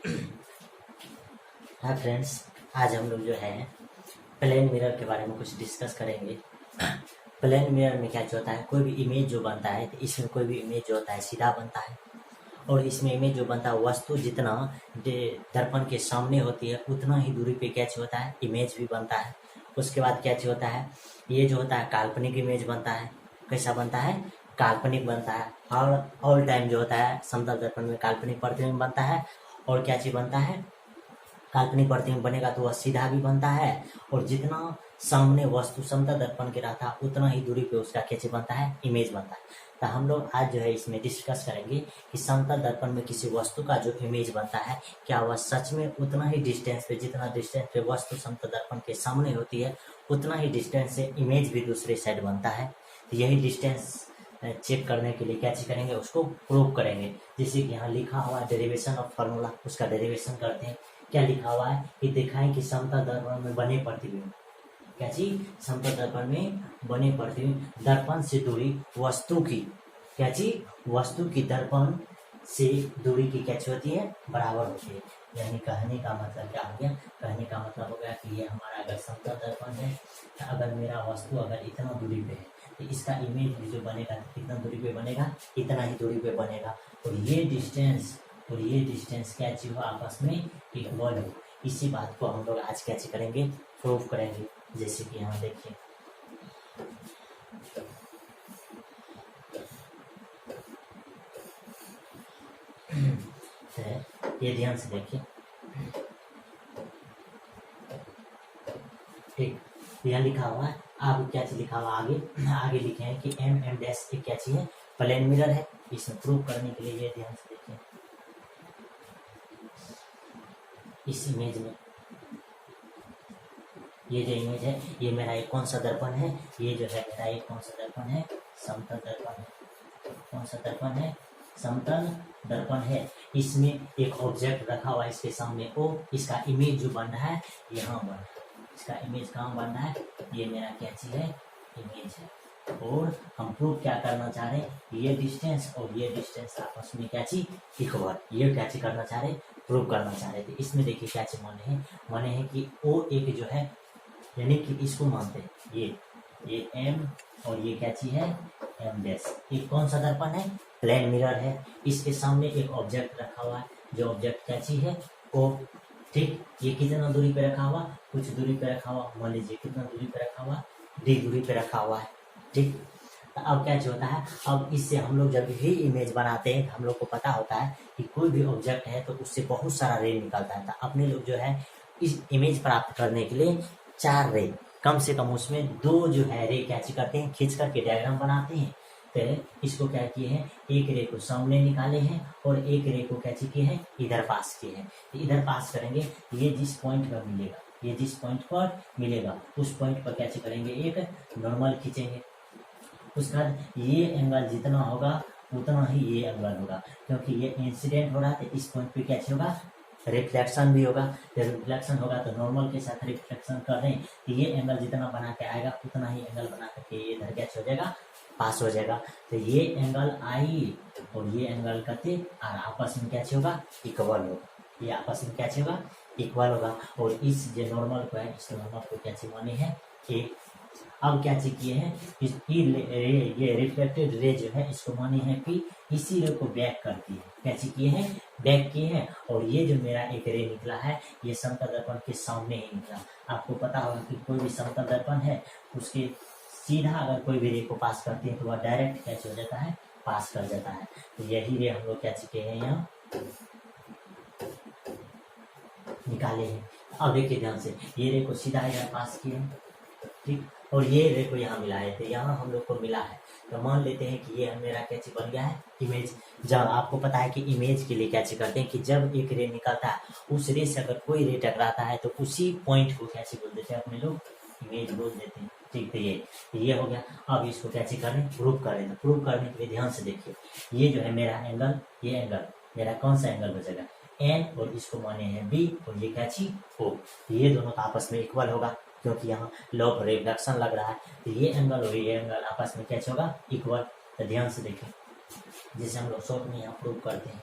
हाँ फ्रेंड्स, आज हम लोग जो है प्लेन मिरर के बारे में कुछ डिस्कस करेंगे। प्लेन मिरर में क्या होता है, कोई भी इमेज जो बनता है तो इसमें कोई भी इमेज जो होता है सीधा बनता है, और इसमें इमेज जो बनता है वस्तु जितना दर्पण के सामने होती है उतना ही दूरी पे क्या होता है इमेज भी बनता है। उसके बाद क्या होता है, ये जो होता है काल्पनिक इमेज बनता है। कैसा बनता है? काल्पनिक बनता है। हर ऑल टाइम जो होता है समतल दर्पण में काल्पनिक प्रतिबिंब बनता है। और क्या चीज बनता है? काल्पनिक प्रतिबिंब बनेगा तो वह सीधा भी बनता है, और जितना सामने वस्तु समतल दर्पण के रहता है उतना ही दूरी पे उसका कैसे बनता है इमेज बनता है। तो हम लोग आज जो है इसमें डिस्कस करेंगे कि समतल दर्पण में किसी वस्तु का जो इमेज बनता है क्या वह सच में उतना ही डिस्टेंस पे, जितना डिस्टेंस पे वस्तु समतल दर्पण के सामने होती है उतना ही डिस्टेंस से इमेज भी दूसरे साइड बनता है। तो यही डिस्टेंस चेक करने के लिए क्या चीज करेंगे, उसको प्रूव करेंगे। जैसे कि यहाँ लिखा हुआ डेरिवेशन ऑफ फॉर्मूला, उसका डेरिवेशन करते हैं। क्या लिखा हुआ है कि दिखाएं कि समतल दर्पण में बने प्रतिबिंब, क्या चीज? समतल दर्पण में बने प्रतिबिंब दर्पण से दूरी वस्तु की, क्या चीज? वस्तु की दर्पण से दूरी की क्या होती है, बराबर होती है। यानी कहने का मतलब क्या हो गया? कहने का मतलब हो गया कि ये हमारा अगर समतल दर्पण है, अगर मेरा वस्तु अगर इतना दूरी पे है तो इसका इमेज भी जो बनेगा कितना दूरी पे बनेगा, इतना ही दूरी पे बनेगा। और ये डिस्टेंस क्या चीज हो, आपस में इक्वल हो। इसी बात को हम लोग आज क्या करेंगे, प्रूव करेंगे। जैसे कि यहाँ देखिए, ये ध्यान से देखिए, ठीक। यहाँ लिखा हुआ है, आप क्या चीज लिखा हुआ आगे लिखे हैं कि एम डैश एक क्या चीज है, प्लेन मिरर है। इसमें प्रूव करने के लिए ये ध्यान से देखिए, इस इमेज में ये जो इमेज है ये मेरा एक कौन सा दर्पण है, ये जो है मेरा एक कौन सा दर्पण है, समतल दर्पण है। कौन सा दर्पण है? समतल दर्पण है। इसमें एक ऑब्जेक्ट रखा हुआ है इसके सामने, ओ इसका इमेज जो बन रहा है यहाँ बन रहा है। इसका इमेज कहाँ बन रहा है? ये मेरा क्या चीज है, इमेज है। और हम प्रूव क्या करना चाह रहे हैं, ये डिस्टेंस और ये डिस्टेंस आपस में क्या चीज इक्वल, ये क्या चीज करना चाह रहे, प्रूव करना चाह रहे थे। इसमें देखिए क्या चीज माने हैं कि ओ एक जो है, यानी कि इसको मानते हैं ये एम और ये क्या चीज है, एम डैश। ये कौन सा दर्पण है? प्लेन मिरर है। इसके सामने एक ऑब्जेक्ट रखा हुआ है, जो ऑब्जेक्ट क्या चीज है, ओ। ठीक, ये कितना दूरी पे रखा हुआ, कुछ दूरी पे रखा हुआ, मान लीजिए कितना दूरी पे रखा हुआ, डी दूरी पे रखा हुआ है। ठीक, तो अब क्या होता है, अब इससे हम लोग जब भी इमेज बनाते हैं हम लोग को पता होता है कि कोई भी ऑब्जेक्ट है तो उससे बहुत सारा रे निकलता है। तो अपने लोग जो है इस इमेज प्राप्त करने के लिए 4 रे, कम से कम उसमें 2 जो है रे क्या करते हैं, खींच करके डायग्राम बनाते हैं। तो इसको क्या किए हैं, एक रे को सामने निकाले हैं और एक रे को क्या किए हैं, इधर पास किए हैं। इधर पास करेंगे, ये जिस पॉइंट पर मिलेगा, ये जिस पॉइंट पर मिलेगा उस पॉइंट पर क्या करेंगे, एक नॉर्मल खींचेंगे। उसके बाद ये एंगल जितना होगा उतना ही ये एंगल होगा, क्योंकि ये इंसिडेंट हो रहा है तो इस पॉइंट पे क्या होगा, रिफ्लेक्शन भी होगा। जब रिफ्लेक्शन होगा तो नॉर्मल के साथ रिफ्लेक्शन कर रहे हैं तो ये एंगल जितना बना के आएगा उतना ही एंगल बना करके ये इधर क्या हो जाएगा, पास हो जाएगा। तो ये एंगल आई और ये एंगल करते और आपस में क्या होगा, इक्वल होगा। ये आपस में क्या होगा, इक्वल होगा। और इस जो नॉर्मल को है, इस नॉर्मल को क्या माने है, ए। अब क्या किए हैं, ये रिफ्लेक्टेड रे जो है इसको माने हैं कि इसी रे को बैक करती है। क्या किए हैं, बैक किए हैं। और ये जो मेरा एक रे निकला है ये समतल दर्पण के सामने ही निकला। आपको पता होगा कि कोई भी समतल दर्पण है उसके सीधा अगर कोई भी रे को पास करते हैं तो वह डायरेक्ट क्या हो जाता है, पास कर जाता है। तो यही रे हम लोग क्या चुके हैं, यहाँ निकाले हैं। अब देखिए ध्यान से, ये रे को सीधा यहाँ पास किए हैं, ठीक। और ये रे को यहाँ मिलाए थे, यहाँ हम लोग को मिला है। तो मान लेते हैं कि ये मेरा क्या चीज बन गया है, इमेज। जब आपको पता है कि इमेज के लिए क्या चीज करते हैं कि जब एक रे निकलता है उस रे से अगर कोई रे टकराता है तो उसी पॉइंट को क्या चीज बोल देते हैं अपने लोग, इमेज बोल देते हैं। ठीक, तो ये हो गया। अब इसको क्या चीज करें, प्रूव करें। प्रूव करने के लिए ध्यान से देखिए, ये जो है मेरा एंगल, ये एंगल मेरा कौन सा एंगल बचेगा, एन, और इसको माने हैं बी, और ये क्या चीज ओ। ये दोनों का आपस में इक्वल होगा क्योंकि यहाँ लॉ ऑफ रिफ्लेक्शन लग रहा है। तो ये एंगल और ये एंगल आपस में क्या होगा, इक्वल। तो ध्यान से देखें, जिसे हम लोग शॉर्ट में यहाँ प्रूव करते हैं।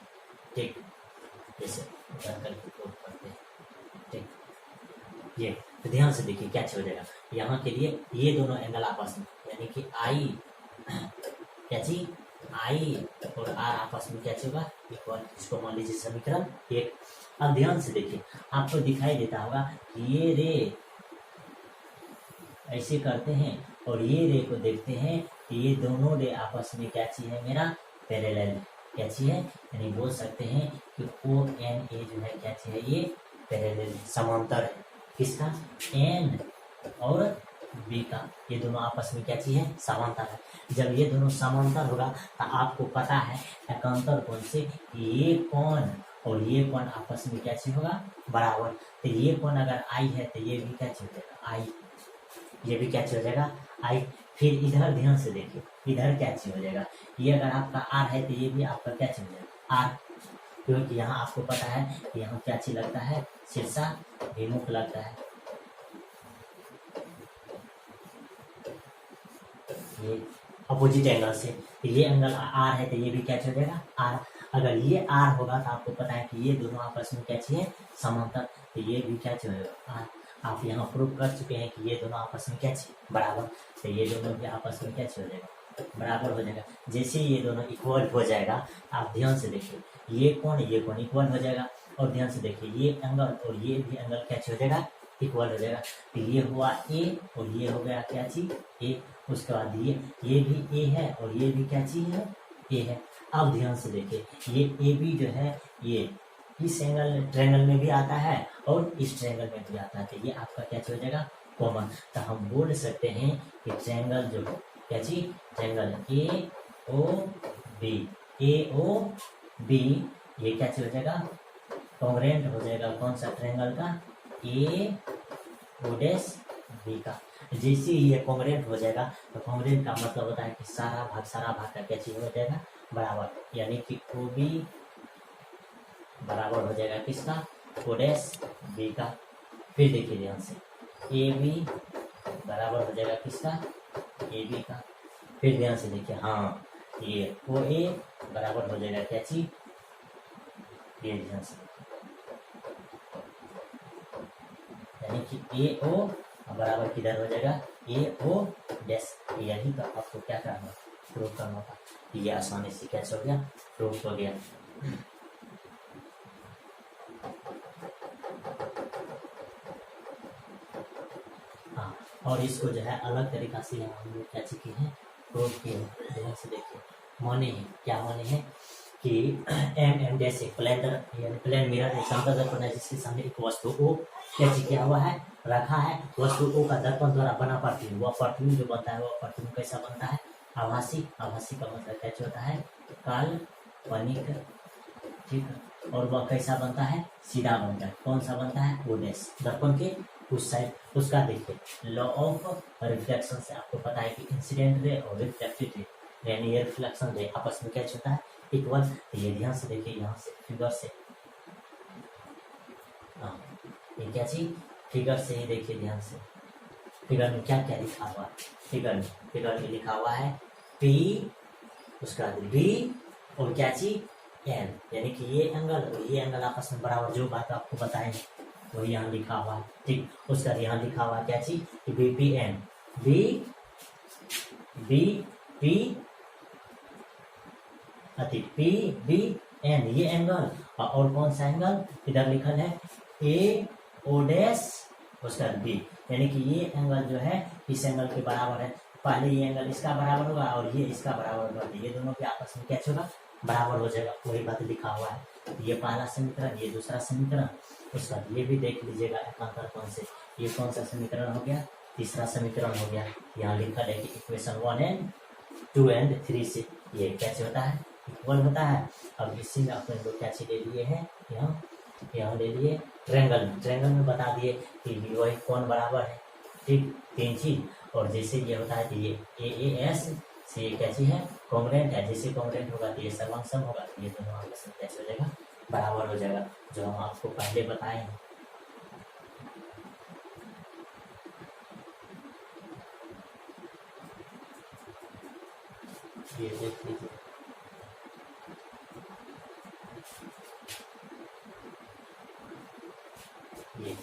ठीक, जैसे उधर करके प्रूव करते हैं। ठीक, ये तो ध्यान से देखिए क्या हो जाएगा। यहाँ के लिए ये दोनों एंगल आपस में, यानी कि आई क्या चीज, आई और आर आपस में क्या होगा, इक्वल। इसको मान लीजिए समीकरण एक। अब ध्यान से देखिए, आपको दिखाई देता होगा ये रे ऐसे करते हैं और ये रे को देखते हैं कि ये दोनों रे आपस में क्या चीज है, मेरा पैरेलल क्या चीज है, यानी बोल सकते हैं कि ओ एन ए जो है क्या चीज है, ये पैरेलल समांतर है। किसका, एन और बी का, ये दोनों आपस में क्या चीज है, समांतर है। जब ये दोनों समांतर होगा तो आपको पता है एकांतर कोण से ये कोण और ये कोण आपस में क्या चीज होगा, बराबर। तो ये कोण अगर आई है तो ये भी क्या चीज हो जाएगा, आई, ये भी क्या चीज हो जाएगा, आई। फिर इधर ध्यान से देखिए, इधर क्या चीज हो जाएगा, ये अगर आपका आर है तो ये भी आपका क्या चीज हो जाएगा, आर, क्योंकि यहाँ आपको पता है कि यहाँ क्या चीज लगता है, शीर्षा विमुख लगता है। ये अपोजिट एंगल से, तो ये एंगल आर है तो ये भी क्या हो जाएगा, आर। अगर ये आर होगा तो आपको पता है कि ये दोनों आपस में क्या चाहिए, समांतर, तो ये भी क्या चाहिए, आर। आप यहाँ प्रूव कर चुके हैं कि ये दोनों आपस में क्या चाहिए, बराबर। तो ये दोनों भी आपस में क्या हो जाएगा, बराबर हो जाएगा। जैसे ये दोनों इक्वल हो जाएगा, आप ध्यान से देखिए, ये कोण इक्वल हो जाएगा। और ध्यान से देखिए, ये एंगल और ये भी एंगल क्या हो जाएगा, इक्वल हो जाएगा। तो ये हुआ ए और ये हो गया क्या चीज, ए। उसके बाद ये भी ए है और ये भी क्या चीज है, ए है। अब ध्यान से देखिए, ये ए बी जो है ये इस एंगल ट्रायंगल में भी आता है और इस ट्रायंगल में भी आता है। तो ये आपका क्या हो जाएगा, कॉमन। तो हम बोल सकते हैं कि ट्रायंगल जो क्या चीज, triangle A O B, A O B, ये क्या हो जाएगा, कॉन्ग्रुएंट हो जाएगा कौन सा ट्रायंगल का, ए ओ डैश बी का। जैसे ये कॉन्ग्रुएंट हो जाएगा तो कॉन्ग्रुएंट का मतलब होता है कि सारा भाग का क्या चीज हो जाएगा, बराबर। यानी कि ओ बी बराबर हो जाएगा किसका, ओ डैश बी का। फिर देखिए ध्यान से, ए बी बराबर हो जाएगा किसका, ए बी का। फिर ध्यान से देखिए, हाँ ये ओ ए बराबर हो जाएगा क्या चीज, ये ध्यान से, यानी कि ए ओ बराबर किधर हो जाएगा, ए ओ डैश। यही तो आपको क्या करना, प्रूव करना था। ये आसानी से कैसे हो गया, प्रूव हो गया। हाँ, और इसको जो है अलग तरीका से हम लोग क्या चुके हैं, प्रूव किए हैं। ध्यान से देखिए, माने हैं क्या, माने हैं कि एम डैश एक प्लेन मिरर एक समतल दर्पण है जिसके सामने एक वस्तु ओ क्या किया हुआ है, रखा है। वस्तु ओ का दर्पण द्वारा बना प्रतिबिंब, वह प्रतिबिंब जो बनता है वह प्रतिबिंब कैसा बनता है, आभासी। आभासी का मतलब क्या होता है, काल्पनिक, ठीक है। और वह कैसा बनता है, सीधा बनता है। कौन सा बनता है, ओ डैश, दर्पण के उस साइड। उसका देखिए लॉ ऑफ रिफ्लेक्शन से आपको पता है कि इंसिडेंट रे और रिफ्लेक्टेड रे यानी ये रिफ्लेक्शन रे आपस में क्या होता है, इक्वल। ये ध्यान से देखिए, यहाँ से फिगर से, हाँ ये क्या चीज, फिगर से ही देखिए ध्यान से। फिगर में क्या क्या लिखा हुआ है, फिगर में लिखा हुआ है पी, उसका बी और क्या चीज एन, यानी कि ये एंगल और ये एंगल आपस में बराबर, जो बात आपको बताएं वही यहाँ लिखा हुआ है, ठीक। उसका यहाँ लिखा हुआ है क्या चीज, B P N, B B P P B N, ये एंगल। और कौन सा एंगल इधर लिखल है, ए ओ डैश उसका बी, यानी कि ये एंगल जो है इस एंगल के बराबर है। पहले ये एंगल इसका बराबर होगा और ये इसका बराबर होगा, ये दोनों के आपस में क्या होगा, बराबर हो जाएगा। वही बात लिखा हुआ है। ये पहला समीकरण, ये दूसरा समीकरण। उसका ये भी देख लीजिएगा एकांतर कोण से, ये कौन सा समीकरण हो गया, तीसरा समीकरण हो गया। यहाँ लिखा है कि इक्वेशन 1 एंड 2 एंड 3 से ये कैसे होता है, इक्वल होता है। अब इसी में अपने लोग क्या ले लिए हैं, यहाँ ले लिए ट्रायंगल में बता दिए कि वही कौन बराबर है, ठीक, तीन चीज। और जैसे ये होता है तो ये ए एस से ये क्या चीज है, कॉन्ग्रुएंट है। जैसे कॉन्ग्रुएंट होगा तो ये समांसम होगा, तो ये दोनों आपस में कैसे हो जाएगा, बराबर हो जाएगा, जो हम आपको पहले बताए हैं। ये देख लीजिए, ये